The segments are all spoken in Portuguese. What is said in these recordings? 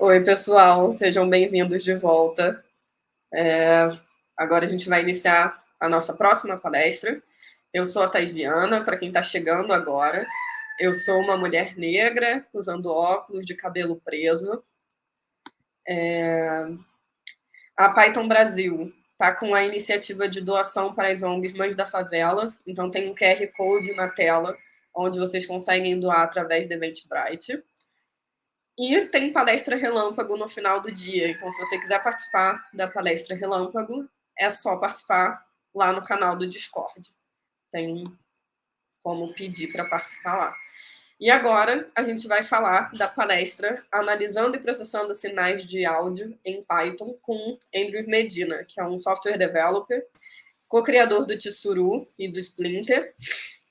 Oi, pessoal, sejam bem-vindos de volta. Agora a gente vai iniciar a nossa próxima palestra. Eu sou a Thais Viana, para quem está chegando agora. Eu sou uma mulher negra, usando óculos, de cabelo preso. A Python Brasil está com a iniciativa de doação para as ONGs Mães da Favela, então tem um QR Code na tela, onde vocês conseguem doar através do Eventbrite. E tem palestra relâmpago no final do dia. Então, se você quiser participar da palestra relâmpago, é só participar lá no canal do Discord. Tem como pedir para participar lá. E agora a gente vai falar da palestra Analisando e Processando Sinais de Áudio em Python com Andrew Medina, que é um software developer, co-criador do Tsuru e do Splinter.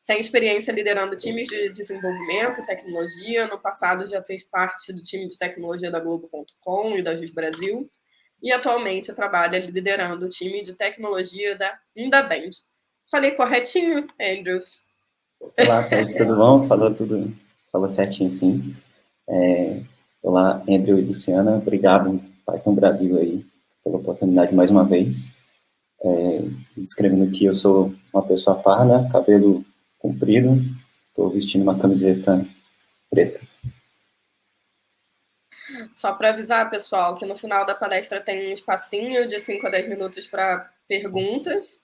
Tem experiência liderando times de desenvolvimento, tecnologia. No passado já fez parte do time de tecnologia da Globo.com e da Jus Brasil. E atualmente trabalha liderando o time de tecnologia da Indaband. Falei corretinho, Andrews? Olá, Thaís, tudo bom? Falou certinho, sim. Olá, Andrew e Luciana, obrigado, Python Brasil aí, pela oportunidade mais uma vez. Descrevendo aqui, eu sou uma pessoa parda, cabelo comprido, estou vestindo uma camiseta preta. Só para avisar, pessoal, que no final da palestra tem um espacinho de 5 a 10 minutos para perguntas.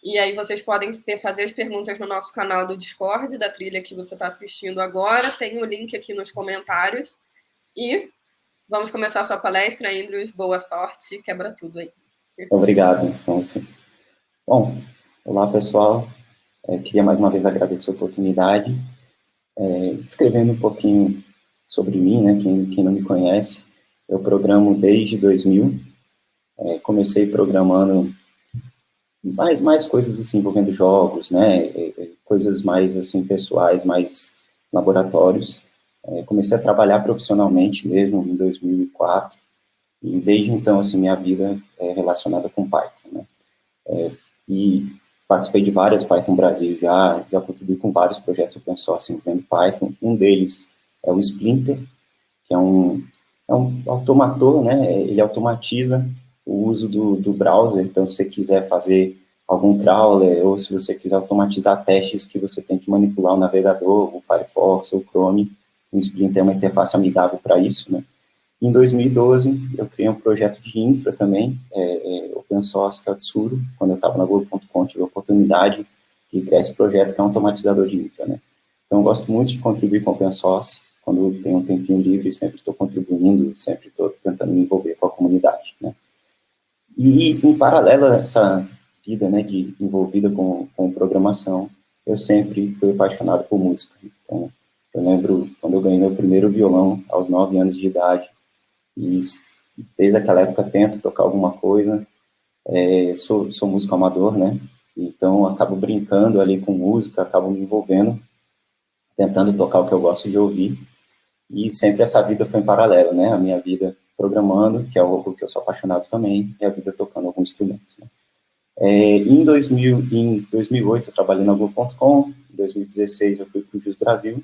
E aí vocês podem fazer as perguntas no nosso canal do Discord, da trilha que você está assistindo agora. Tem o link aqui nos comentários. E vamos começar a sua palestra, Andrews. Boa sorte, quebra tudo aí. Obrigado. Então, sim. Bom, olá, pessoal. Queria mais uma vez agradecer a oportunidade. Descrevendo um pouquinho sobre mim, né? Quem não me conhece, eu programo desde 2000. Comecei programando mais coisas assim envolvendo jogos, né, coisas mais assim pessoais, mais laboratórios. Comecei a trabalhar profissionalmente mesmo em 2004 e desde então assim minha vida é relacionada com Python, né. E participei de várias Python Brasil já contribuí com vários projetos open source envolvendo Python. Um deles é o Splinter, que é um automator, né, ele automatiza o uso do browser. Então, se você quiser fazer algum crawler, ou se você quiser automatizar testes que você tem que manipular o navegador, o Firefox ou o Chrome, o Splinter é uma interface amigável para isso, né. Em 2012, eu criei um projeto de infra também, open source, que é o Tsuru. Quando eu estava na Globo.com, tive a oportunidade de criar esse projeto, que é um automatizador de infra, né. Então, eu gosto muito de contribuir com open source. Quando tenho um tempinho livre, sempre estou contribuindo, sempre estou tentando me envolver com a comunidade, né. E, em paralelo a essa vida, né, envolvida com programação, eu sempre fui apaixonado por música. Então, eu lembro quando eu ganhei meu primeiro violão, aos 9 anos de idade, e desde aquela época tento tocar alguma coisa. Sou músico amador, né, então acabo brincando ali com música, acabo me envolvendo, tentando tocar o que eu gosto de ouvir. E sempre essa vida foi em paralelo, né? A minha vida programando, que é algo que eu sou apaixonado também, e a vida tocando alguns instrumentos, né? Em 2008, eu trabalhei na Globo.com, em 2016 eu fui para o Jus Brasil,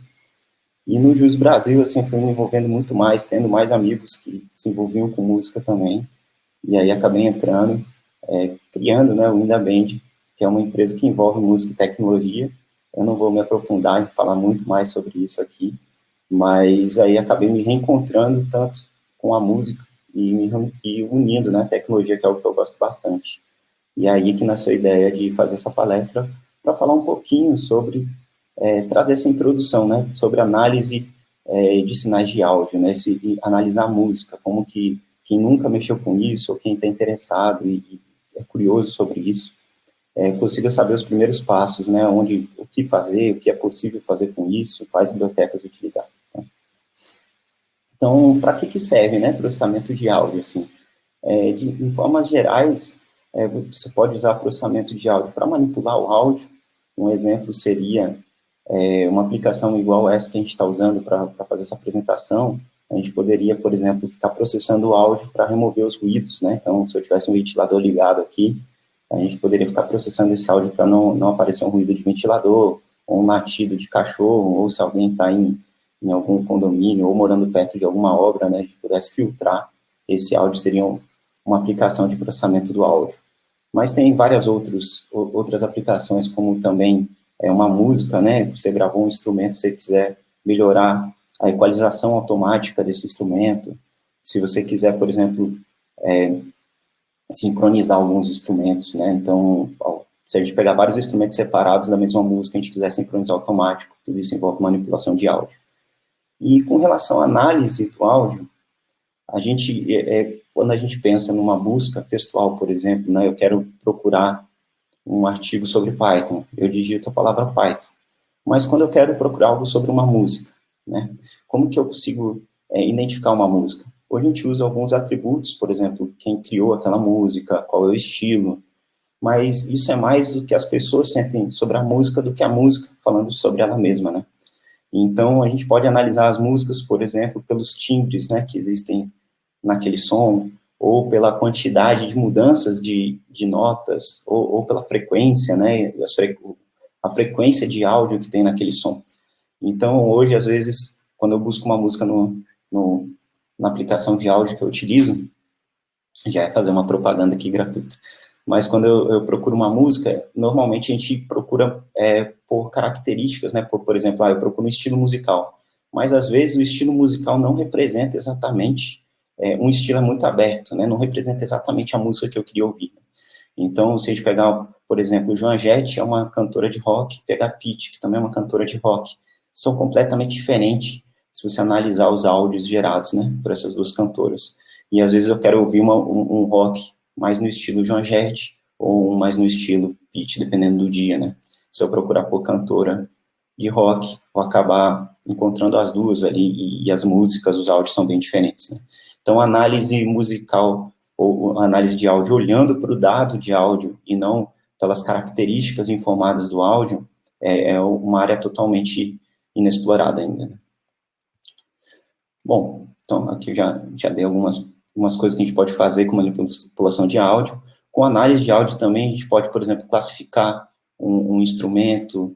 e no Jus Brasil, assim, fui me envolvendo muito mais, tendo mais amigos que se envolviam com música também, e aí acabei entrando, criando, né, o Indaband, que é uma empresa que envolve música e tecnologia. Eu não vou me aprofundar em falar muito mais sobre isso aqui, mas aí acabei me reencontrando tanto com a música e unindo, né, a tecnologia, que é algo que eu gosto bastante. E aí que nasceu a ideia de fazer essa palestra para falar um pouquinho sobre, trazer essa introdução, né, sobre análise de sinais de áudio, né, analisar a música, como que quem nunca mexeu com isso, ou quem está interessado e é curioso sobre isso, consiga saber os primeiros passos, né, o que fazer, o que é possível fazer com isso, quais bibliotecas utilizar. Né? Então, para que serve, né, processamento de áudio, assim? Em formas gerais, você pode usar processamento de áudio para manipular o áudio. Um exemplo seria uma aplicação igual essa que a gente está usando para fazer essa apresentação. A gente poderia, por exemplo, ficar processando o áudio para remover os ruídos, né? Então, se eu tivesse um ventilador ligado aqui, a gente poderia ficar processando esse áudio para não aparecer um ruído de ventilador, ou um latido de cachorro, ou se alguém está em algum condomínio ou morando perto de alguma obra, né, a gente pudesse filtrar esse áudio, seria uma aplicação de processamento do áudio. Mas tem várias outras aplicações, como também uma música, né, você gravou um instrumento, se você quiser melhorar a equalização automática desse instrumento, se você quiser, por exemplo, sincronizar alguns instrumentos, né, então, se a gente pegar vários instrumentos separados da mesma música, a gente quiser sincronizar automático, tudo isso envolve manipulação de áudio. E com relação à análise do áudio, a gente, quando a gente pensa numa busca textual, por exemplo, né, eu quero procurar um artigo sobre Python, eu digito a palavra Python. Mas quando eu quero procurar algo sobre uma música, né, como que eu consigo identificar uma música? Hoje a gente usa alguns atributos, por exemplo, quem criou aquela música, qual é o estilo, mas isso é mais do que as pessoas sentem sobre a música do que a música falando sobre ela mesma, né? Então, a gente pode analisar as músicas, por exemplo, pelos timbres, né, que existem naquele som, ou pela quantidade de mudanças de notas, ou pela frequência, né, a frequência de áudio que tem naquele som. Então, hoje, às vezes, quando eu busco uma música na aplicação de áudio que eu utilizo, já é fazer uma propaganda aqui gratuita, mas quando eu procuro uma música, normalmente a gente procura por características, né, por exemplo, eu procuro um estilo musical, mas às vezes o estilo musical não representa exatamente, um estilo é muito aberto, né, não representa exatamente a música que eu queria ouvir. Então, se a gente pegar, por exemplo, Joan Jett é uma cantora de rock, pegar Pitty, que também é uma cantora de rock, são completamente diferentes se você analisar os áudios gerados, né, por essas duas cantoras. E às vezes eu quero ouvir um rock mais no estilo Joan Jett, ou mais no estilo Pitty, dependendo do dia, né. Se eu procurar por cantora de rock, vou acabar encontrando as duas ali, e as músicas, os áudios são bem diferentes, né. Então, a análise musical, ou análise de áudio, olhando para o dado de áudio, e não pelas características informadas do áudio, é uma área totalmente inexplorada ainda, né. Bom, então, aqui eu já dei algumas coisas que a gente pode fazer com manipulação de áudio. Com análise de áudio também, a gente pode, por exemplo, classificar um instrumento,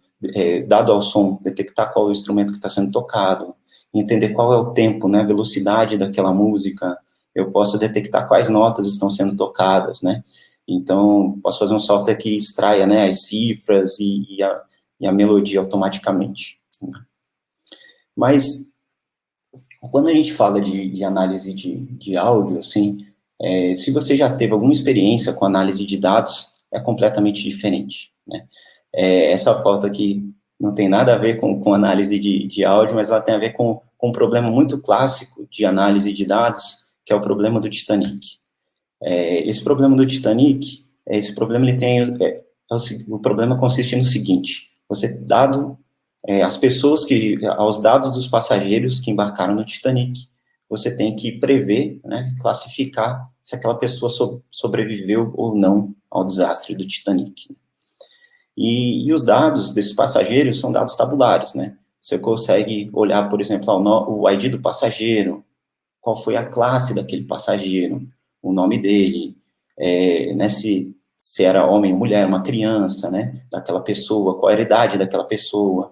dado ao som, detectar qual é o instrumento que está sendo tocado, entender qual é o tempo, né, a velocidade daquela música, eu posso detectar quais notas estão sendo tocadas, né, então, posso fazer um software que extraia, né, as cifras e a melodia automaticamente. Mas, quando a gente fala de análise de áudio, assim, se você já teve alguma experiência com análise de dados, é completamente diferente, né. Essa foto aqui não tem nada a ver com análise de áudio, mas ela tem a ver com um problema muito clássico de análise de dados, que é o problema do Titanic. Esse problema do Titanic, ele tem, o problema consiste no seguinte: você dado aos dados dos passageiros que embarcaram no Titanic, você tem que prever, né, classificar se aquela pessoa sobreviveu ou não ao desastre do Titanic. E os dados desses passageiros são dados tabulares, né? Você consegue olhar, por exemplo, o ID do passageiro, qual foi a classe daquele passageiro, o nome dele, né, se era homem ou mulher, uma criança, né, daquela pessoa, qual era a idade daquela pessoa,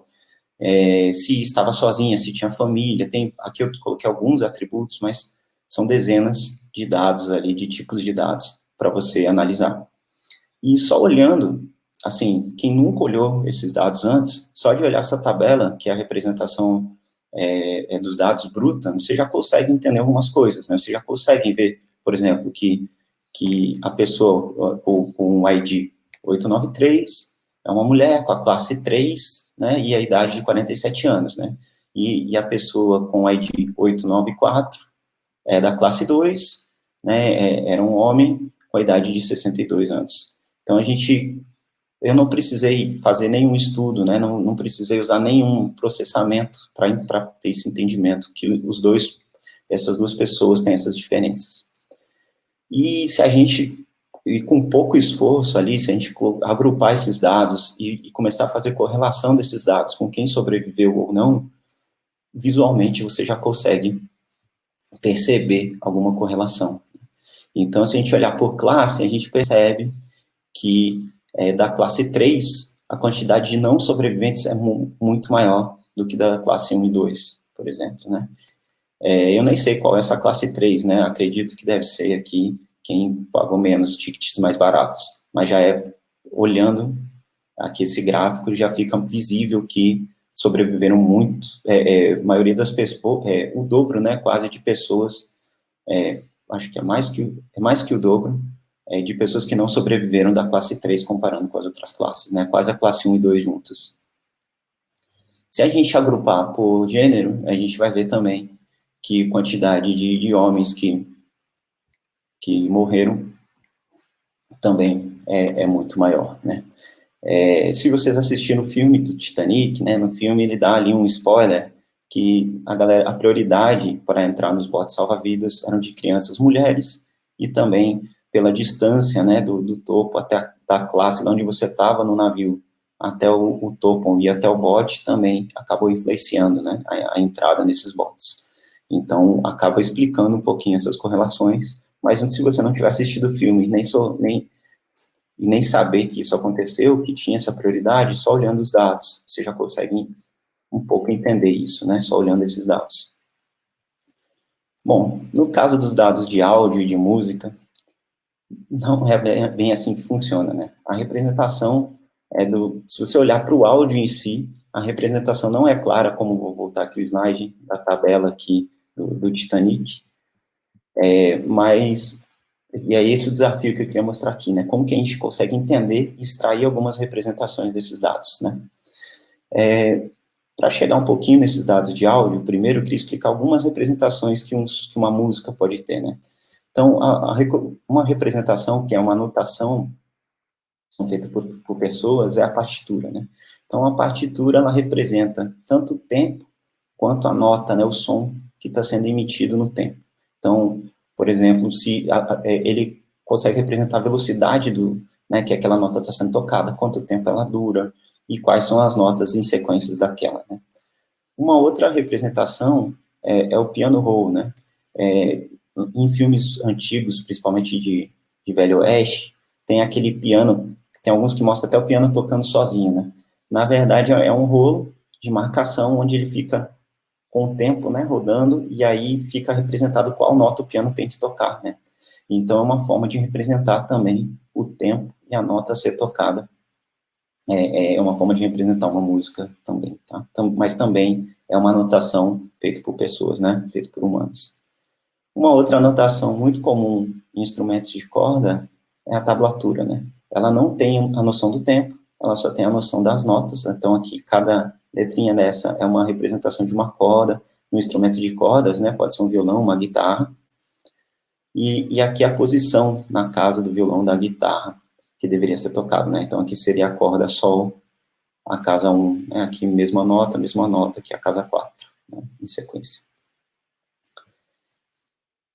se estava sozinha, se tinha família. Aqui eu coloquei alguns atributos, mas são dezenas de dados ali, de tipos de dados, para você analisar. E só olhando, assim, quem nunca olhou esses dados antes, só de olhar essa tabela, que é a representação dos dados bruta, você já consegue entender algumas coisas, né? Você já consegue ver, por exemplo, que a pessoa com o ID 893 é uma mulher com a classe 3, né, e a idade de 47 anos, né? E a pessoa com o ID 894 é da classe 2, né, era um homem com a idade de 62 anos. Então, eu não precisei fazer nenhum estudo, né, não precisei usar nenhum processamento para ter esse entendimento que essas duas pessoas têm essas diferenças. E se a gente, com pouco esforço ali, se a gente agrupar esses dados e começar a fazer correlação desses dados com quem sobreviveu ou não, visualmente você já consegue perceber alguma correlação. Então, se a gente olhar por classe, a gente percebe que da classe 3, a quantidade de não sobreviventes é muito maior do que da classe 1 e 2. por exemplo, né? Eu nem sei qual é essa classe 3, né? Acredito que deve ser aqui quem pagou menos, tickets mais baratos, mas já olhando aqui esse gráfico, já fica visível que sobreviveram muito, a maioria das pessoas, o dobro, né, quase, de pessoas, acho que é mais que o dobro, de pessoas que não sobreviveram da classe 3 comparando com as outras classes, né, quase a classe 1 e 2 juntas. Se a gente agrupar por gênero, a gente vai ver também que quantidade de homens que morreram também é muito maior, né. Se vocês assistiram o filme do Titanic, né, no filme ele dá ali um spoiler que a prioridade para entrar nos botes salva-vidas eram de crianças, mulheres, e também pela distância, né, do topo até da classe onde você estava no navio, até o topo e até o bote, também acabou influenciando, né, a entrada nesses botes. Então, acaba explicando um pouquinho essas correlações, mas se você não tiver assistido o filme, nem saber que isso aconteceu, que tinha essa prioridade, só olhando os dados, você já consegue um pouco entender isso, né, só olhando esses dados. Bom, no caso dos dados de áudio e de música, não é bem assim que funciona, né, a representação se você olhar para o áudio em si, a representação não é clara, como vou voltar aqui o slide da tabela aqui do Titanic, mas, e é esse o desafio que eu queria mostrar aqui, né, como que a gente consegue entender e extrair algumas representações desses dados, né. Para chegar um pouquinho nesses dados de áudio, primeiro eu queria explicar algumas representações que uma música pode ter, né. Então, uma representação, que é uma anotação feita por pessoas, é a partitura, né. Então, a partitura, ela representa tanto o tempo quanto a nota, né, o som que está sendo emitido no tempo. Então, por exemplo, se ele consegue representar a velocidade né, que aquela nota está sendo tocada, quanto tempo ela dura, e quais são as notas em sequências daquela, né. Uma outra representação é o piano roll, né. Em filmes antigos, principalmente de Velho Oeste, tem aquele piano, tem alguns que mostram até o piano tocando sozinho, né. Na verdade, é um rolo de marcação onde ele fica com o tempo, né, rodando, e aí fica representado qual nota o piano tem que tocar, né. Então, é uma forma de representar também o tempo e a nota a ser tocada. É uma forma de representar uma música também, tá? Mas também é uma anotação feita por pessoas, né, feita por humanos. Uma outra anotação muito comum em instrumentos de corda é a tablatura, né. Ela não tem a noção do tempo, ela só tem a noção das notas, então aqui cada letrinha dessa é uma representação de uma corda, um instrumento de cordas, né, pode ser um violão, uma guitarra, e aqui a posição na casa do violão, da guitarra, que deveria ser tocado, né, então aqui seria a corda Sol, a casa 1, né, aqui mesma nota, aqui a casa 4, né, em sequência.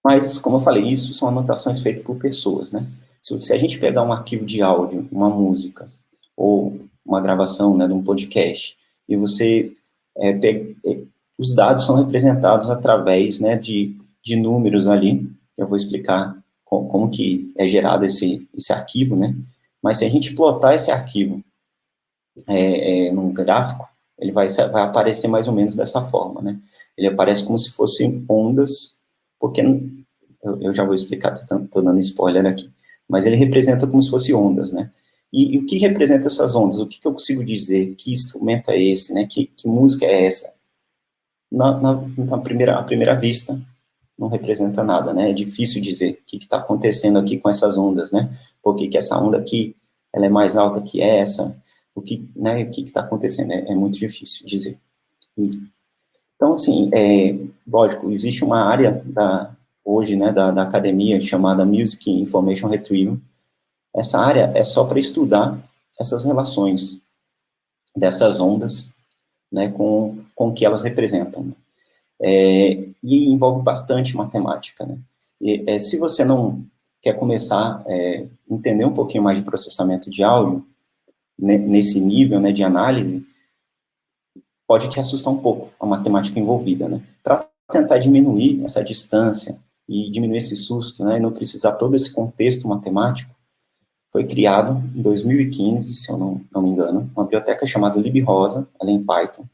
Mas, como eu falei, isso são anotações feitas por pessoas, né, se a gente pegar um arquivo de áudio, uma música, ou uma gravação, né, de um podcast, e você os dados são representados através, né, de números ali. Eu vou explicar como que é gerado esse arquivo, né, mas se a gente plotar esse arquivo num gráfico, ele vai aparecer mais ou menos dessa forma, né, ele aparece como se fossem ondas, porque eu já vou explicar, estou dando spoiler aqui, mas ele representa como se fossem ondas, né. E o que representa essas ondas? O que eu consigo dizer? Que instrumento é esse, né? Que música é essa? À primeira vista, não representa nada, né? É difícil dizer o que está acontecendo aqui com essas ondas, né? Por que essa onda aqui, ela é mais alta que essa? O que está acontecendo? É muito difícil dizer. Então, assim, lógico, existe uma área hoje, né, da academia chamada Music Information Retrieval. Essa área é só para estudar essas relações dessas ondas, né, com o que elas representam. E envolve bastante matemática, né. Se você não quer começar a entender um pouquinho mais de processamento de áudio, né, nesse nível, né, de análise, pode te assustar um pouco a matemática envolvida, né. Para tentar diminuir essa distância e diminuir esse susto, né, e não precisar todo esse contexto matemático, foi criado em 2015, se eu não me engano, uma biblioteca chamada librosa, ela é em Python,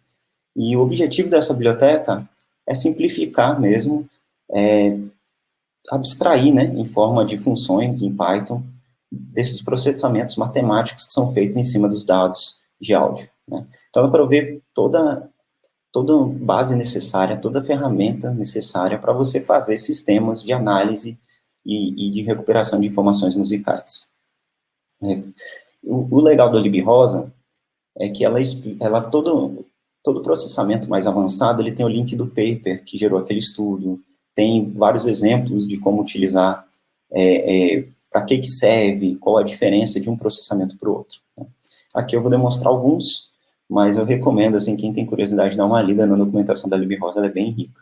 e o objetivo dessa biblioteca é simplificar mesmo, abstrair, né, em forma de funções em Python, desses processamentos matemáticos que são feitos em cima dos dados de áudio, né. Então, dá para ver toda base necessária, toda ferramenta necessária para você fazer sistemas de análise e de recuperação de informações musicais. O legal do libRosa é que todo processamento mais avançado, ele tem o link do paper que gerou aquele estudo, tem vários exemplos de como utilizar, para que serve, qual a diferença de um processamento para o outro. Né? Aqui eu vou demonstrar alguns, mas eu recomendo, assim, quem tem curiosidade, dar uma lida na documentação da libRosa, ela é bem rica.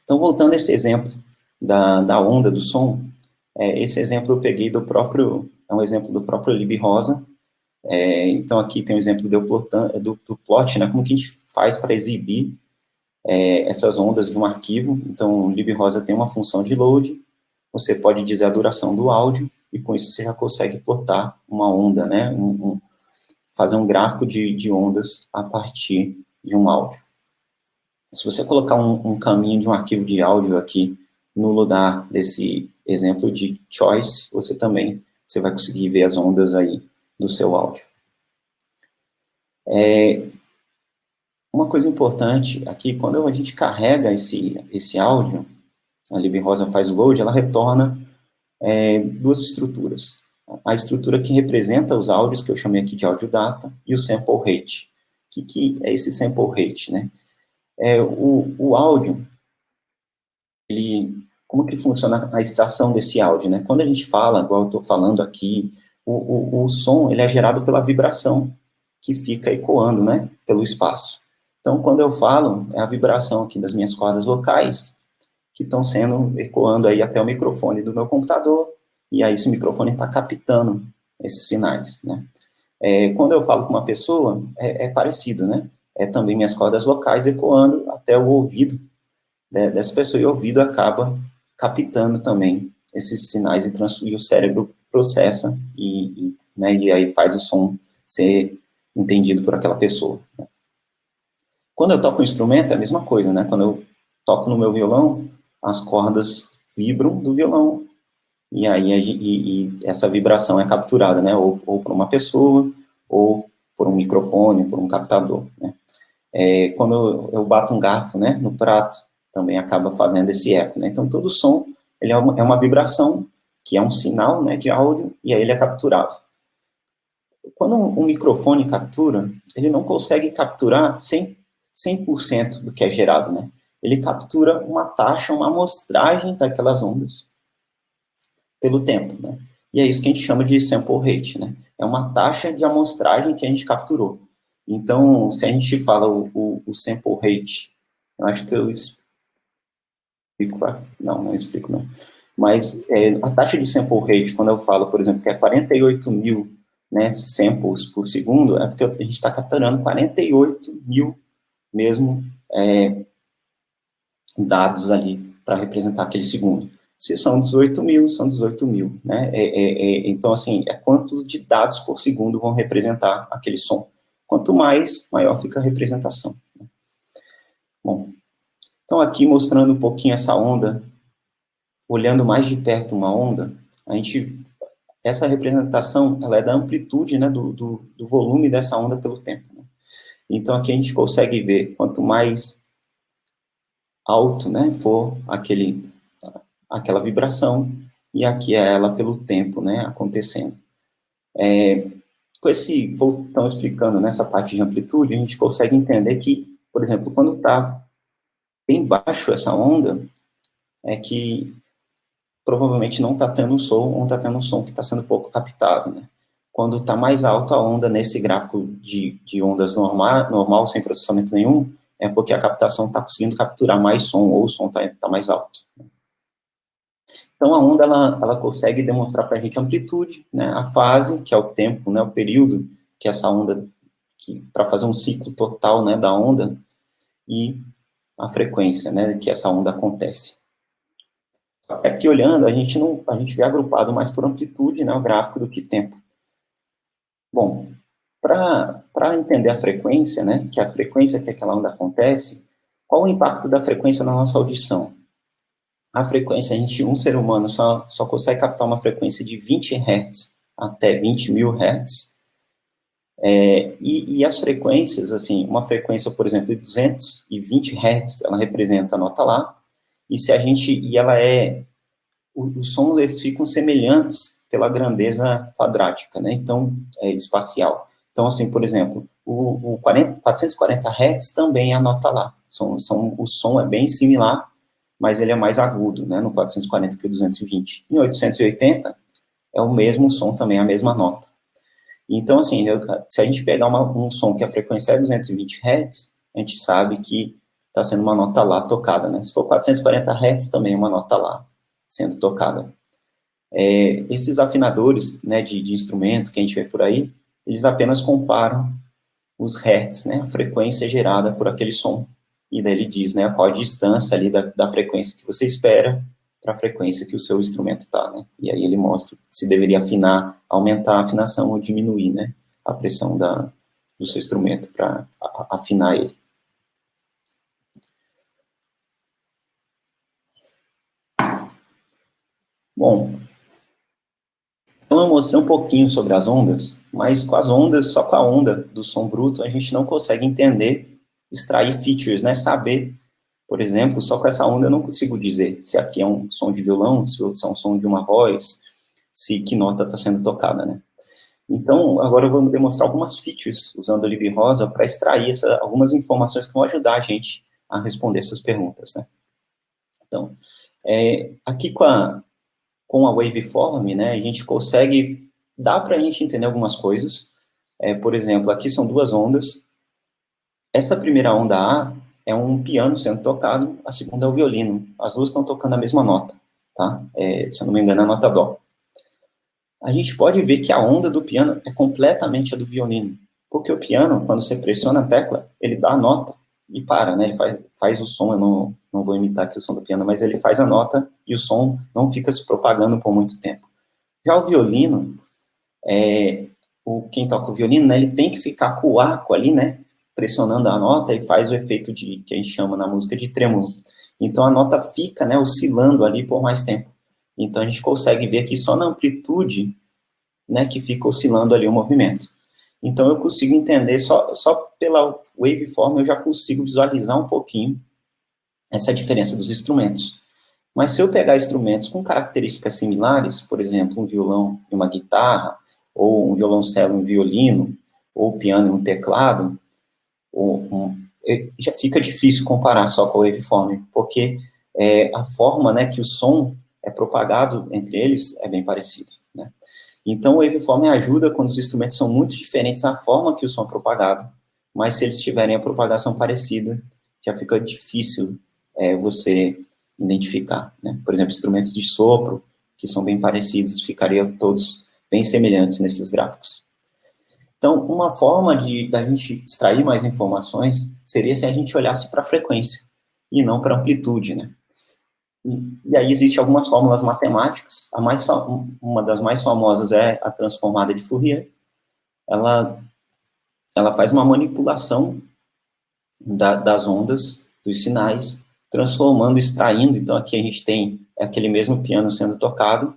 Então, voltando a esse exemplo da onda do som, esse exemplo eu peguei é um exemplo do próprio libRosa. Então, aqui tem o exemplo do plot, né, como que a gente faz para exibir essas ondas de um arquivo. Então, o libRosa tem uma função de load, você pode dizer a duração do áudio, e com isso você já consegue plotar uma onda, né, fazer um gráfico de ondas a partir de um áudio. Se você colocar um caminho de um arquivo de áudio aqui no lugar desse exemplo de choice, você vai conseguir ver as ondas aí do seu áudio. Uma coisa importante aqui, quando a gente carrega esse áudio, a libRosa faz o load, ela retorna duas estruturas. A estrutura que representa os áudios, que eu chamei aqui de áudio data, e o sample rate. O que é esse sample rate, né? O áudio, como que funciona a extração desse áudio, né? Quando a gente fala, igual eu estou falando aqui, o som, ele é gerado pela vibração que fica ecoando, né, pelo espaço. Então, quando eu falo, é a vibração aqui das minhas cordas vocais que estão ecoando aí até o microfone do meu computador, e aí esse microfone está captando esses sinais, né? Quando eu falo com uma pessoa, é parecido, né? É também minhas cordas vocais ecoando até o ouvido dessa pessoa, e o ouvido acaba captando também esses sinais e o cérebro processa né, e aí faz o som ser entendido por aquela pessoa. Né? Quando eu toco um instrumento, é a mesma coisa, né? Quando eu toco no meu violão, as cordas vibram do violão, e aí essa vibração é capturada, né? Ou por uma pessoa, ou por um microfone, por um captador, né? Quando eu bato um garfo, né, no prato, também acaba fazendo esse eco, né? Então, todo som, ele é uma vibração, que é um sinal, né, de áudio, e aí ele é capturado. Quando um microfone captura, ele não consegue capturar 100% do que é gerado, né? Ele captura uma taxa, uma amostragem daquelas ondas pelo tempo, né? E é isso que a gente chama de sample rate, né? É uma taxa de amostragem que a gente capturou. Então, se a gente fala o sample rate, eu acho que eu explico, não explico não. Mas a taxa de sample rate, quando eu falo, por exemplo, que é 48 mil, né, samples por segundo, é porque a gente está capturando 48 mil mesmo dados ali para representar aquele segundo. Se são 18 mil, são 18 mil, né? Então, assim, quantos de dados por segundo vão representar aquele som. Quanto mais, maior fica a representação. Bom, então aqui mostrando um pouquinho essa onda, olhando mais de perto uma onda, essa representação, ela é da amplitude, né, do volume dessa onda pelo tempo. Né? Então aqui a gente consegue ver, quanto mais alto, né, for aquela vibração, e aqui é ela pelo tempo, né, acontecendo. Com então explicando nessa parte de amplitude, a gente consegue entender que, por exemplo, quando está bem baixo essa onda, é que provavelmente não está tendo um som, ou está tendo um som que está sendo pouco captado, né. Quando está mais alta a onda, nesse gráfico de ondas normal, sem processamento nenhum, é porque a captação está conseguindo capturar mais som, ou o som está mais alto. Então, a onda, ela consegue demonstrar para a gente a amplitude, né, a fase, que é o tempo, né, o período que essa onda, para fazer um ciclo total, né, da onda, e a frequência, né, que essa onda acontece. Aqui, olhando, a gente vê agrupado mais por amplitude, né, o gráfico, do que tempo. Bom, para entender a frequência, né, que é a frequência que aquela onda acontece, Qual o impacto da frequência na nossa audição? A frequência, um ser humano só consegue captar uma frequência de 20 Hz até 20.000 Hz. E as frequências, assim, uma frequência, por exemplo, de 220 Hz, ela representa a nota Lá, os sons, eles ficam semelhantes pela grandeza quadrática, né, então, espacial. Então, assim, por exemplo, o 440 Hz também é a nota Lá, o som é bem similar, mas ele é mais agudo, né, no 440 que o 220. Em 880, é o mesmo som também, a mesma nota. Então, assim, se a gente pegar um som que a frequência é 220 Hz, a gente sabe que está sendo uma nota Lá tocada, né? Se for 440 Hz, também é uma nota Lá sendo tocada. Esses afinadores, né, de instrumento que a gente vê por aí, eles apenas comparam os Hertz, né, a frequência gerada por aquele som. E daí ele diz, né, qual a distância ali da frequência que você espera para a frequência que o seu instrumento está, né? E aí ele mostra se deveria afinar, aumentar a afinação ou diminuir, né, a pressão do seu instrumento para afinar ele. Bom, então eu mostrei um pouquinho sobre as ondas, mas só com a onda do som bruto, a gente não consegue entender, extrair features, né, saber. Por exemplo, só com essa onda eu não consigo dizer se aqui é um som de violão, se é um som de uma voz, se que nota está sendo tocada, né? Então, agora eu vou demonstrar algumas features usando o libRosa para extrair algumas informações que vão ajudar a gente a responder essas perguntas, né? Então, aqui com a waveform, né, a gente dá para a gente entender algumas coisas. Por exemplo, aqui são duas ondas. Essa primeira onda A é um piano sendo tocado, a segunda é o violino. As duas estão tocando a mesma nota, tá? Se eu não me engano, é a nota Dó. A gente pode ver que a onda do piano é completamente a do violino, porque o piano, quando você pressiona a tecla, ele dá a nota e para, né? Ele faz o som, eu não vou imitar aqui o som do piano, mas ele faz a nota e o som não fica se propagando por muito tempo. Já o violino, quem toca o violino, né, ele tem que ficar com o arco ali, né, pressionando a nota e faz o efeito que a gente chama na música de trêmulo. Então, a nota fica, né, oscilando ali por mais tempo. Então, a gente consegue ver aqui só na amplitude, né, que fica oscilando ali o movimento. Então, eu consigo entender, só pela waveform, eu já consigo visualizar um pouquinho essa diferença dos instrumentos. Mas se eu pegar instrumentos com características similares, por exemplo, um violão e uma guitarra, ou um violoncelo e um violino, ou um piano e um teclado, já fica difícil comparar só com a waveform, porque a forma, né, que o som é propagado entre eles é bem parecido, né? Então, o waveform ajuda quando os instrumentos são muito diferentes na forma que o som é propagado, mas se eles tiverem a propagação parecida, já fica difícil você identificar, né? Por exemplo, instrumentos de sopro, que são bem parecidos, ficariam todos bem semelhantes nesses gráficos. Então, uma forma da gente extrair mais informações seria se a gente olhasse para a frequência e não para a amplitude, né? E aí existem algumas fórmulas matemáticas. Uma das mais famosas é a transformada de Fourier. Ela faz uma manipulação das ondas, dos sinais, transformando, extraindo. Então, aqui a gente tem aquele mesmo piano sendo tocado.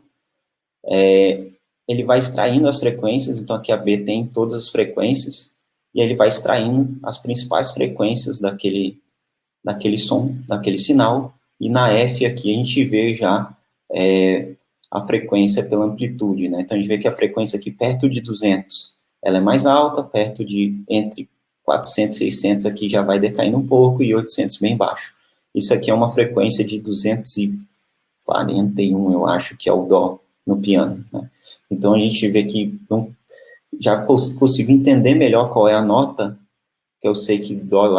Ele vai extraindo as frequências. Então, aqui a B tem todas as frequências. E ele vai extraindo as principais frequências daquele som, daquele sinal. E na F aqui a gente vê já a frequência pela amplitude, né? Então a gente vê que a frequência aqui perto de 200, ela é mais alta, perto de entre 400 e 600 aqui já vai decaindo um pouco e 800 bem baixo. Isso aqui é uma frequência de 241, eu acho que é o Dó no piano, né? Então a gente vê que já consigo entender melhor qual é a nota, que eu sei que Dó eu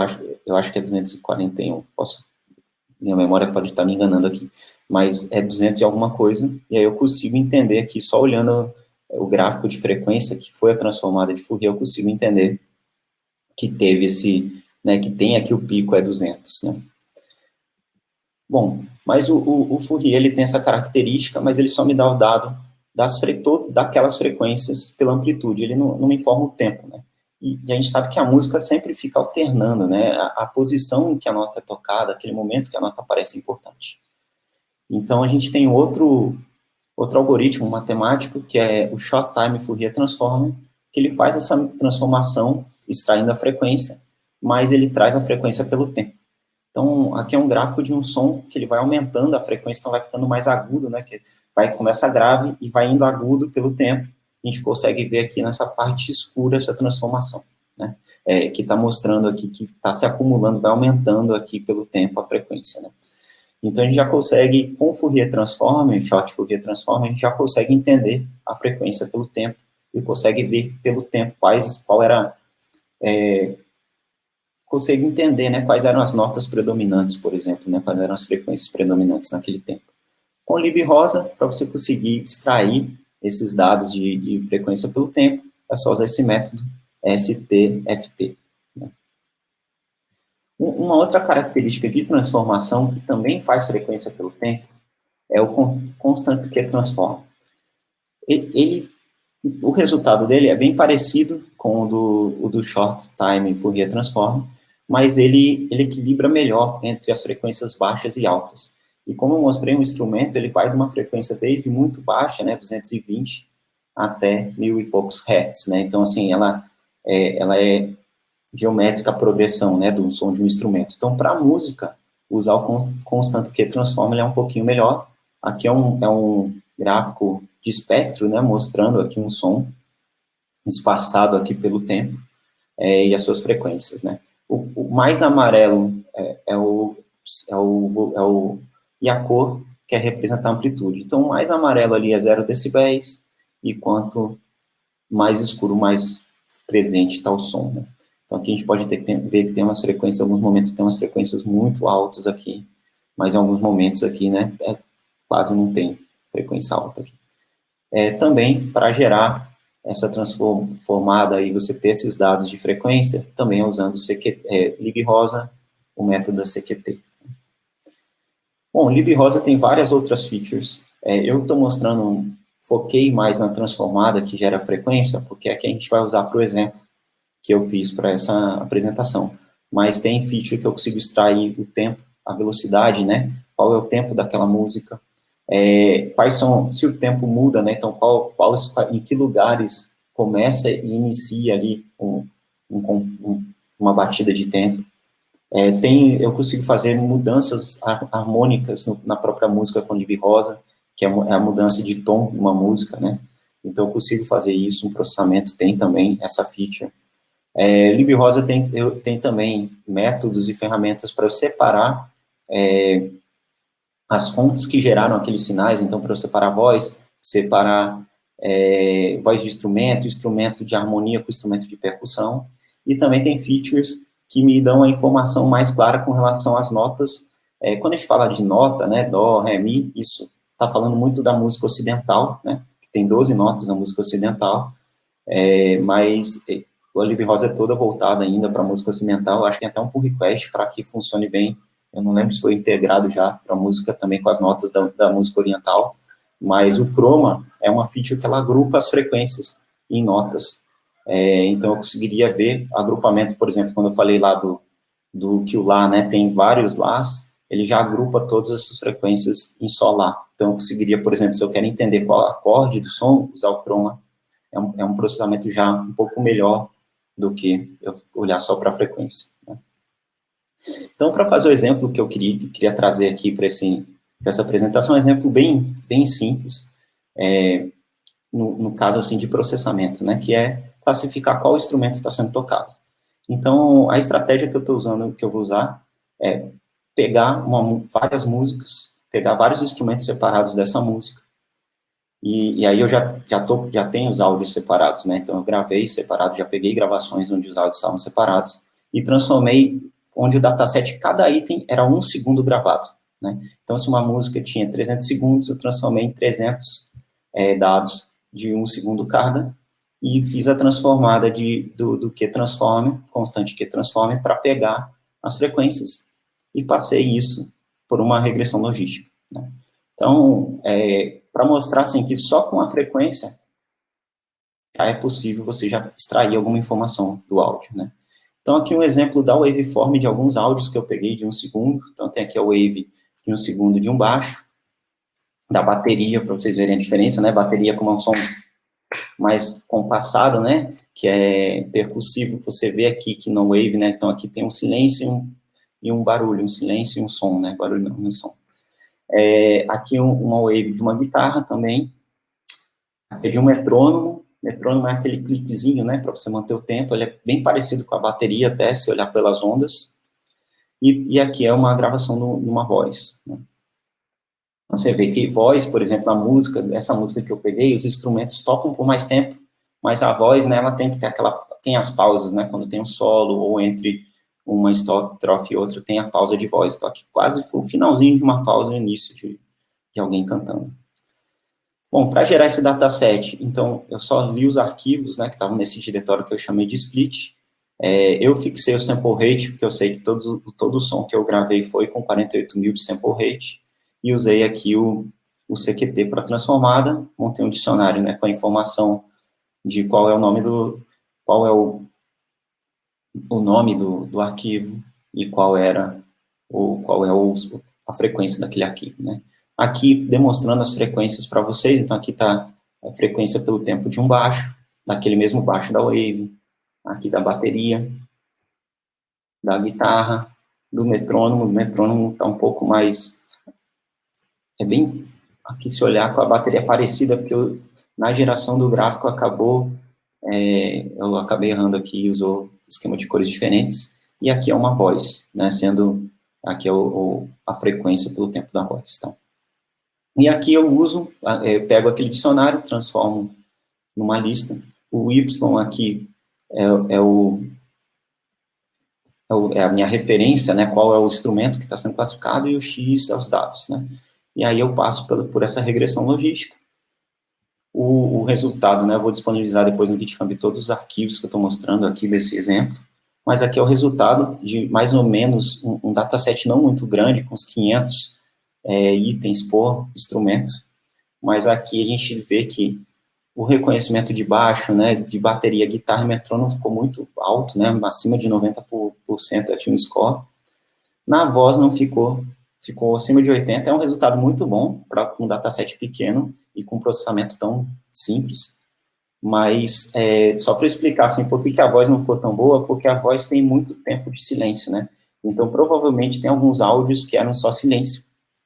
acho que é 241, minha memória pode estar me enganando aqui, mas é 200 e alguma coisa, e aí eu consigo entender aqui, só olhando o gráfico de frequência, que foi a transformada de Fourier, eu consigo entender que teve né, que tem aqui o pico é 200, né. Bom, mas o Fourier, ele tem essa característica, mas ele só me dá o dado daquelas frequências pela amplitude, ele não me informa o tempo, né. e a gente sabe que a música sempre fica alternando, né? A posição em que a nota é tocada, aquele momento que a nota aparece é importante. Então, a gente tem outro algoritmo matemático, que é o Short Time Fourier Transform, que ele faz essa transformação extraindo a frequência, mas ele traz a frequência pelo tempo. Então, aqui é um gráfico de um som que ele vai aumentando a frequência, então vai ficando mais agudo, né? Que começa grave e vai indo agudo pelo tempo. A gente consegue ver aqui nessa parte escura essa transformação, né? Que está mostrando aqui que está se acumulando, vai aumentando aqui pelo tempo a frequência, né? Então, a gente já consegue, com o Fourier Transform, Short Fourier Transform, a gente já consegue entender a frequência pelo tempo e consegue ver pelo tempo qual era... consegue entender, né, quais eram as notas predominantes, por exemplo, né, quais eram as frequências predominantes naquele tempo. Com o libRosa, para você conseguir extrair esses dados de frequência pelo tempo, é só usar esse método STFT. Né. Uma outra característica de transformação que também faz frequência pelo tempo é o Constant K-Transform. O resultado dele é bem parecido com o do Short Time Fourier Transform, mas ele equilibra melhor entre as frequências baixas e altas. E como eu mostrei um instrumento, ele vai de uma frequência desde muito baixa, né, 220, até 1000 e poucos hertz, né? Então, assim, ela é geométrica a progressão, né, do som de um instrumento. Então, para a música, usar o Constant K-Transform é um pouquinho melhor. Aqui é um gráfico de espectro, né, mostrando aqui um som espaçado aqui pelo tempo e as suas frequências, né. O mais amarelo e a cor quer representar a amplitude. Então, o mais amarelo ali é 0 decibéis, e quanto mais escuro, mais presente está o som, né. Então, aqui a gente pode ver que tem umas frequências, alguns momentos que tem umas frequências muito altas aqui, mas em alguns momentos aqui, né, quase não tem frequência alta aqui. Também, para gerar essa transformada e você ter esses dados de frequência, também usando libRosa, o método CQT. Bom, libRosa tem várias outras features. Eu estou mostrando, foquei mais na transformada que gera frequência, porque é que a gente vai usar para o exemplo que eu fiz para essa apresentação. Mas tem feature que eu consigo extrair o tempo, a velocidade, né? Qual é o tempo daquela música, quais são, se o tempo muda, né, então em que lugares começa e inicia ali uma batida de tempo. Eu consigo fazer mudanças harmônicas na própria música com libRosa, que é a mudança de tom de uma música, né, então eu consigo fazer isso, um processamento tem também essa feature. libRosa tem também métodos e ferramentas para eu separar as fontes que geraram aqueles sinais, então, para eu separar voz, separar voz de instrumento, instrumento de harmonia com instrumento de percussão, e também tem features que me dão a informação mais clara com relação às notas. Quando a gente fala de nota, né, dó, ré, mi, isso está falando muito da música ocidental, né, que tem 12 notas na música ocidental, mas a libRosa é toda voltada ainda para a música ocidental, acho que tem até um pull request para que funcione bem. Eu não lembro se foi integrado já para a música também com as notas da música oriental, mas o Chroma é uma feature que ela agrupa as frequências em notas. Então, eu conseguiria ver agrupamento, por exemplo, quando eu falei lá do que o Lá, né, tem vários Lás, ele já agrupa todas essas frequências em só Lá. Então, eu conseguiria, por exemplo, se eu quero entender qual acorde do som, usar o Chroma. É um processamento já um pouco melhor do que eu olhar só para a frequência, né? Então, para fazer o exemplo que eu queria trazer aqui para essa apresentação, um exemplo bem simples, no caso assim, de processamento, né, que é classificar qual instrumento está sendo tocado. Então, a estratégia que eu estou usando, que eu vou usar, é pegar várias músicas, pegar vários instrumentos separados dessa música, e aí eu já tenho os áudios separados, né, então eu gravei separado, já peguei gravações onde os áudios estavam separados, e transformei onde o dataset, cada item era 1 segundo gravado, né? Então, se uma música tinha 300 segundos, eu transformei em 300 dados de 1 segundo cada, e fiz a transformada do Q-Transform, constante Q-Transform, para pegar as frequências, e passei isso por uma regressão logística, né? Então, para mostrar assim, que só com a frequência, já é possível você já extrair alguma informação do áudio, né? Então, aqui um exemplo da waveform de alguns áudios que eu peguei de 1 segundo. Então, tem aqui a wave de 1 segundo de um baixo, da bateria, para vocês verem a diferença, né? Bateria como é um som mais compassado, né? Que é percussivo. Você vê aqui que no wave, né? Então, aqui tem um silêncio e um barulho, um silêncio e um som, né? Barulho não, um som. Aqui uma wave de uma guitarra também, aqui de um metrônomo. Metrônomo é aquele cliquezinho, né, para você manter o tempo. Ele é bem parecido com a bateria, até, se olhar pelas ondas. E aqui é uma gravação de uma voz, né? Você vê que voz, por exemplo, na música, essa música que eu peguei, os instrumentos tocam por mais tempo, mas a voz, né, ela tem que ter tem as pausas, né, quando tem um solo, ou entre uma estrofe e outra, tem a pausa de voz. Então, aqui quase foi o finalzinho de uma pausa no início de alguém cantando. Bom, para gerar esse dataset, então, eu só li os arquivos, né, que estavam nesse diretório que eu chamei de split. Eu fixei o sample rate, porque eu sei que todo o som que eu gravei foi com 48.000 de sample rate, e usei aqui o CQT para transformada, montei um dicionário, né, com a informação de qual é o nome o nome do arquivo e qual é a frequência daquele arquivo, né. Aqui, demonstrando as frequências para vocês, então aqui está a frequência pelo tempo de um baixo, daquele mesmo baixo da wave, aqui da bateria, da guitarra, do metrônomo. O metrônomo está um pouco mais... Aqui, se olhar com a bateria parecida, porque na geração do gráfico eu acabei errando aqui e usou esquema de cores diferentes. E aqui é uma voz, né, sendo aqui a frequência pelo tempo da voz, então. E aqui eu pego aquele dicionário, transformo numa lista. O Y aqui é a minha referência, né, qual é o instrumento que está sendo classificado, e o X é os dados, né. E aí eu passo por essa regressão logística. O resultado, né, eu vou disponibilizar depois no GitHub todos os arquivos que eu estou mostrando aqui desse exemplo, mas aqui é o resultado de mais ou menos um dataset não muito grande, com uns 500 itens por instrumento, mas aqui a gente vê que o reconhecimento de baixo, né, de bateria, guitarra e metrônomo ficou muito alto, né, acima de 90% F1 score. Na voz não ficou acima de 80%, é um resultado muito bom para um dataset pequeno e com processamento tão simples, mas só para explicar assim, por que a voz não ficou tão boa, porque a voz tem muito tempo de silêncio, né, então provavelmente tem alguns áudios que eram só silêncio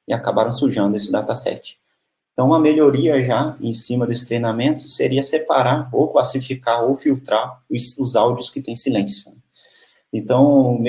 e acabaram sujando esse dataset. Então, uma melhoria já em cima desse treinamento seria separar, ou classificar, ou filtrar os áudios que têm silêncio. Então,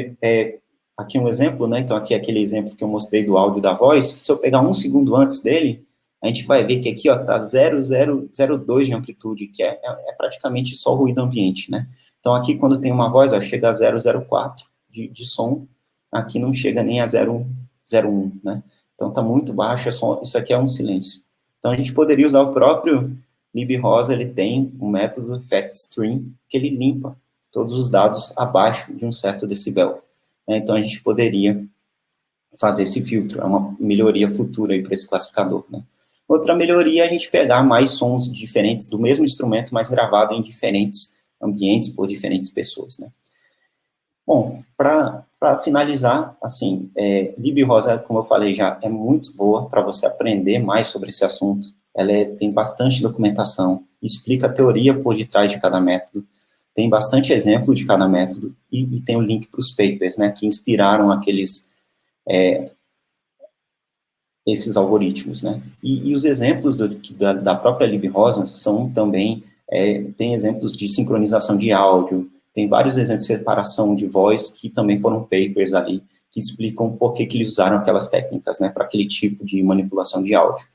aqui um exemplo, né? Então, aqui é aquele exemplo que eu mostrei do áudio da voz. Se eu pegar 1 segundo antes dele, a gente vai ver que aqui, ó, tá 0,002 de amplitude, que é praticamente só ruído ambiente, né? Então, aqui, quando tem uma voz, ó, chega a 0,04 de som. Aqui não chega nem a 0,01, né? Então, tá muito baixo, isso aqui é um silêncio. Então, a gente poderia usar o próprio libRosa, ele tem um método FactStream, que ele limpa todos os dados abaixo de um certo decibel. Então, a gente poderia fazer esse filtro, é uma melhoria futura aí para esse classificador, né? Outra melhoria é a gente pegar mais sons diferentes do mesmo instrumento, mas gravado em diferentes ambientes por diferentes pessoas, né? Bom, para finalizar, assim, libRosa, como eu falei já, é muito boa para você aprender mais sobre esse assunto. Ela tem bastante documentação, explica a teoria por detrás de cada método, tem bastante exemplo de cada método, e tem o link para os papers, né, que inspiraram esses algoritmos, né. E os exemplos da própria libRosa são também, tem exemplos de sincronização de áudio, tem vários exemplos de separação de voz que também foram papers ali, que explicam por que eles usaram aquelas técnicas, né, para aquele tipo de manipulação de áudio.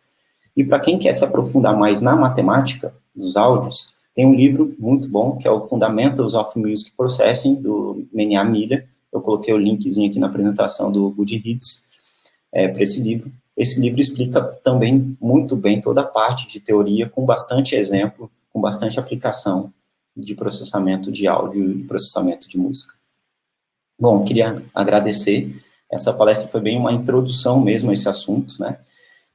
E para quem quer se aprofundar mais na matemática dos áudios, tem um livro muito bom, que é o Fundamentals of Music Processing, do Menya Miller. Eu coloquei o linkzinho aqui na apresentação do Goodreads para esse livro. Esse livro explica também muito bem toda a parte de teoria, com bastante exemplo, com bastante aplicação de processamento de áudio e processamento de música. Bom, queria agradecer. Essa palestra foi bem uma introdução mesmo a esse assunto, né?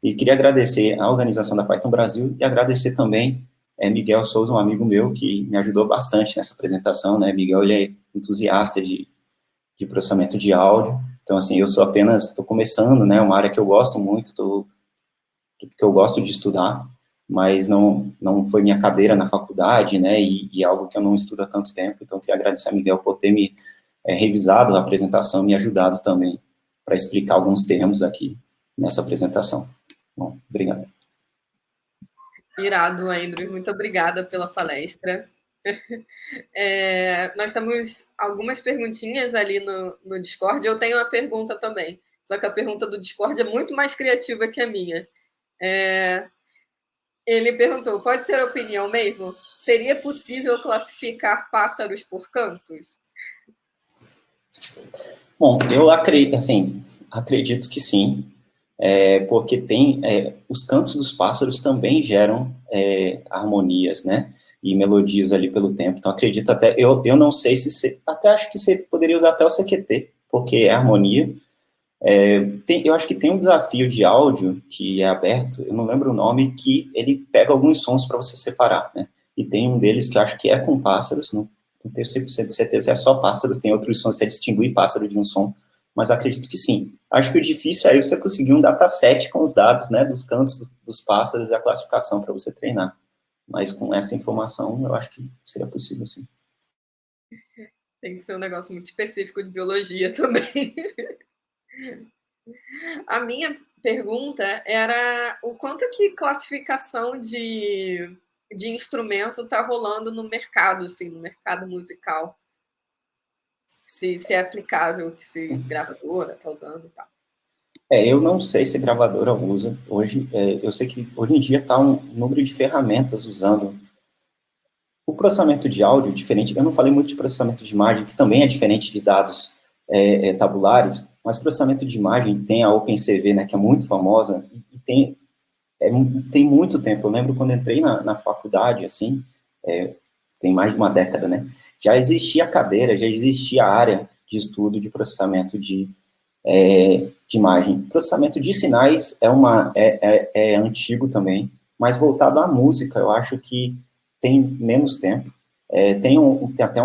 E queria agradecer a organização da Python Brasil e agradecer também é Miguel Souza, um amigo meu, que me ajudou bastante nessa apresentação, né? Miguel, ele é entusiasta de processamento de áudio. Então, assim, eu sou apenas, estou começando, né? Uma área que eu gosto muito, que eu gosto de estudar, mas não foi minha cadeira na faculdade, né? E algo que eu não estudo há tanto tempo. Então, queria agradecer a Miguel por ter me revisado a apresentação, me ajudado também para explicar alguns termos aqui nessa apresentação. Bom, obrigado. Irado, Andrew. Muito obrigada pela palestra. Nós temos algumas perguntinhas ali no Discord. Eu tenho uma pergunta também, só que a pergunta do Discord é muito mais criativa que a minha. Ele perguntou: pode ser opinião mesmo? Seria possível classificar pássaros por cantos? Bom, eu acredito que sim, porque os cantos dos pássaros também geram harmonias, né? E melodias ali pelo tempo. Então, acredito até, eu não sei até acho que você poderia usar até o CQT, porque é harmonia. Eu acho que tem um desafio de áudio que é aberto, eu não lembro o nome, que ele pega alguns sons para você separar, né? E tem um deles que eu acho que é com pássaros, não tenho 100% de certeza se é só pássaros, tem outros sons, você distinguir pássaro de um som, mas eu acredito que sim. Acho que o difícil é você conseguir um dataset com os dados, né, dos cantos dos pássaros e a classificação para você treinar. Mas com essa informação, eu acho que seria possível, sim. Tem que ser um negócio muito específico de biologia também. A minha pergunta era o quanto que classificação de instrumento está rolando no mercado, assim, no mercado musical. Se é aplicável, se gravadora está usando e tal. Eu não sei se gravadora usa. Hoje, eu sei que hoje em dia está um número de ferramentas usando o processamento de áudio diferente. Eu não falei muito de processamento de imagem, que também é diferente de dados tabulares, mas processamento de imagem tem a OpenCV, né, que é muito famosa, e tem muito tempo. Eu lembro quando entrei na faculdade, assim, tem mais de uma década, né, já existia cadeira, já existia área de estudo de processamento de imagem. Processamento de sinais é antigo também, mas voltado à música, eu acho que tem menos tempo. Tem até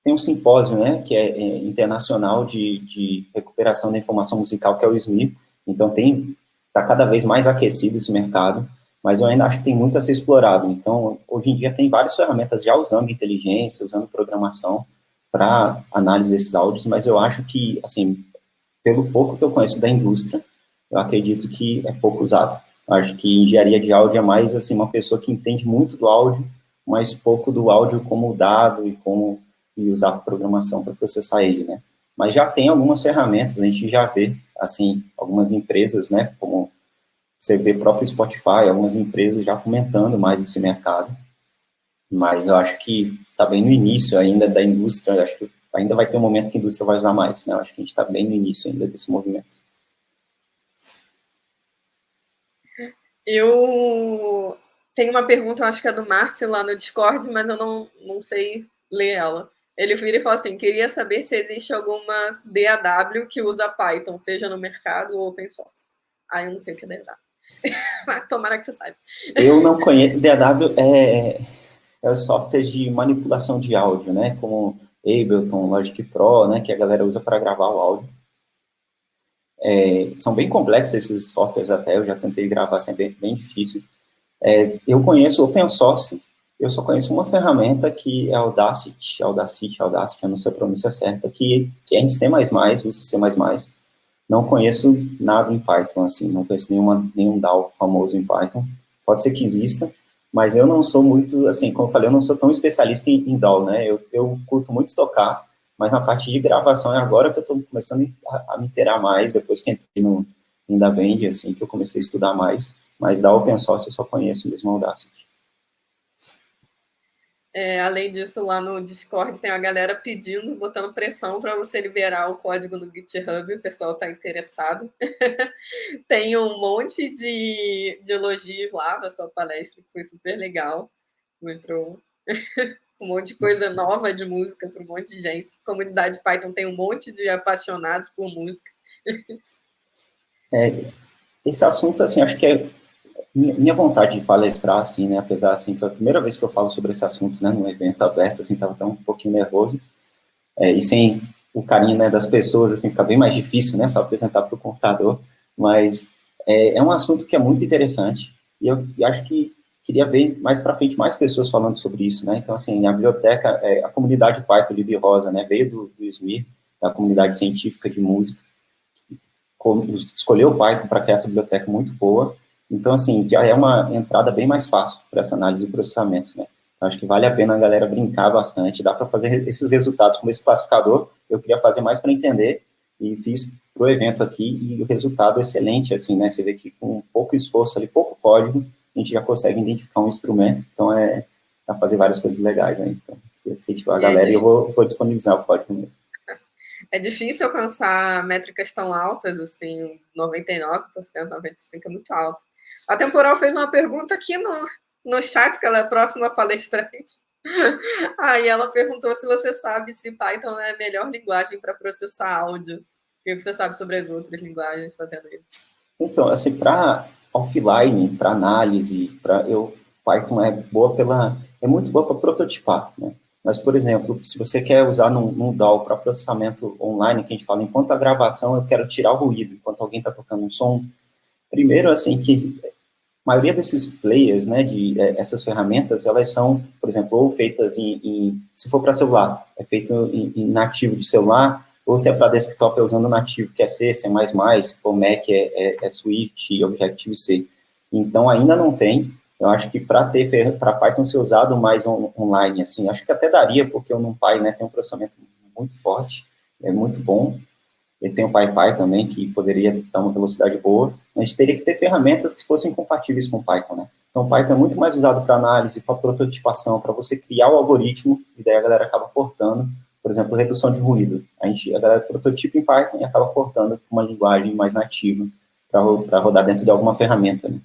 tem um simpósio, né, que é internacional de recuperação da informação musical, que é o SMI. Então está cada vez mais aquecido esse mercado, mas eu ainda acho que tem muito a ser explorado. Então, hoje em dia tem várias ferramentas já usando inteligência, usando programação para análise desses áudios, mas eu acho que, assim, pelo pouco que eu conheço da indústria, eu acredito que é pouco usado. Eu acho que engenharia de áudio é mais, assim, uma pessoa que entende muito do áudio, mas pouco do áudio como dado e usar a programação para processar ele, né? Mas já tem algumas ferramentas, a gente já vê, assim, algumas empresas, né, como você vê próprio Spotify, algumas empresas já fomentando mais esse mercado, mas eu acho que está bem no início ainda da indústria, eu acho que ainda vai ter um momento que a indústria vai usar mais, né? Eu acho que a gente está bem no início ainda desse movimento. Eu tenho uma pergunta, eu acho que é do Márcio lá no Discord, mas eu não sei ler ela. Ele vira e fala assim: queria saber se existe alguma DAW que usa Python, seja no mercado ou open source. Ah, eu não sei o que é DAW. Mas tomara que você saiba. Eu não conheço. DAW é os softwares de manipulação de áudio, né? Como Ableton, Logic Pro, né? Que a galera usa para gravar o áudio. São bem complexos esses softwares até, eu já tentei gravar, assim, é bem difícil. Eu conheço open source, eu só conheço uma ferramenta que é Audacity, eu não sei a pronúncia certa, que é em C++, usa C++. Não conheço nada em Python, assim, não conheço nenhum DAW famoso em Python. Pode ser que exista, mas eu não sou muito, assim, como eu falei, eu não sou tão especialista em DAW, né? Eu curto muito tocar, mas na parte de gravação é agora que eu estou começando a me inteirar mais, depois que entrei no DaVinci, assim, que eu comecei a estudar mais, mas da open source eu só conheço mesmo o Audacity. Além disso, lá no Discord tem a galera pedindo, botando pressão para você liberar o código do GitHub, o pessoal está interessado. Tem um monte de elogios lá da sua palestra, que foi super legal. Mostrou um monte de coisa nova de música para um monte de gente. A comunidade Python tem um monte de apaixonados por música. Esse assunto, assim, acho que minha vontade de palestrar, assim, né, apesar, assim, foi a primeira vez que eu falo sobre esse assunto, né, num evento aberto, assim, tava até um pouquinho nervoso, e sem o carinho, né, das pessoas, assim, fica bem mais difícil, né, só apresentar para o computador, mas é um assunto que é muito interessante, e eu acho que queria ver mais para frente mais pessoas falando sobre isso, né, então, assim, a biblioteca, a comunidade Python Lib Rosa, né, veio do SMIR, da comunidade científica de música, escolheu o Python para criar essa biblioteca muito boa. Então, assim, já é uma entrada bem mais fácil para essa análise de processamento, né? Então, acho que vale a pena a galera brincar bastante. Dá para fazer esses resultados com esse classificador. Eu queria fazer mais para entender e fiz para o evento aqui e o resultado é excelente, assim, né? Você vê que com pouco esforço ali, pouco código, a gente já consegue identificar um instrumento. Então, para fazer várias coisas legais, né? Então, queria incentivar a galera e eu vou disponibilizar o código mesmo. É difícil alcançar métricas tão altas, assim, 99%, 95% é muito alto. A Temporal fez uma pergunta aqui no chat, que ela é a próxima palestrante. Aí ela perguntou se você sabe se Python é a melhor linguagem para processar áudio. O que você sabe sobre as outras linguagens fazendo isso? Então, assim, para offline, para análise, Python é muito boa para prototipar, né? Mas, por exemplo, se você quer usar num DAW para processamento online, que a gente fala, enquanto a gravação eu quero tirar o ruído, enquanto alguém está tocando um som, primeiro, assim, que a maioria desses players, né, essas ferramentas, elas são, por exemplo, ou feitas se for para celular, é feito em nativo de celular, ou se é para desktop é usando nativo, que é C, C++, se for Mac é Swift e Objective-C. Então, ainda não tem. Eu acho que para Python ser usado mais online, assim, acho que até daria, porque o NumPy, né, tem um processamento muito forte, é muito bom. Ele tem o PyPy também, que poderia dar uma velocidade boa. A gente teria que ter ferramentas que fossem compatíveis com Python, né? Então, Python é muito mais usado para análise, para prototipação, para você criar o algoritmo, e daí a galera acaba portando, por exemplo, redução de ruído. A galera prototipa em Python e acaba portando uma linguagem mais nativa para rodar dentro de alguma ferramenta, né?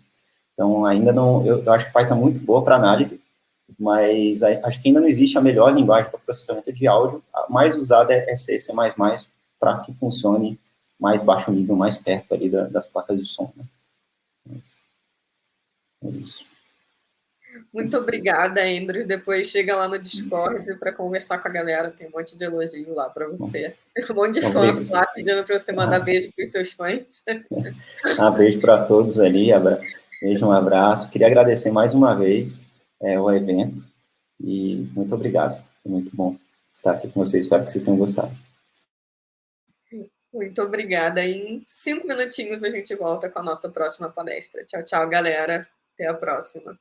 Então, ainda não... Eu acho que Python é muito boa para análise, mas acho que ainda não existe a melhor linguagem para processamento de áudio. A mais usada é C, C++, para que funcione mais baixo nível, mais perto ali das placas de som. Né? É isso. Muito obrigada, Andrew. Depois chega lá no Discord para conversar com a galera. Tem um monte de elogio lá para você. Um monte de fã lá pedindo para você mandar beijo para os seus fãs. Beijo para todos ali. Beijo, um abraço. Queria agradecer mais uma vez o evento e muito obrigado. Foi muito bom estar aqui com vocês. Espero que vocês tenham gostado. Muito obrigada. Em 5 minutinhos a gente volta com a nossa próxima palestra. Tchau, tchau, galera. Até a próxima.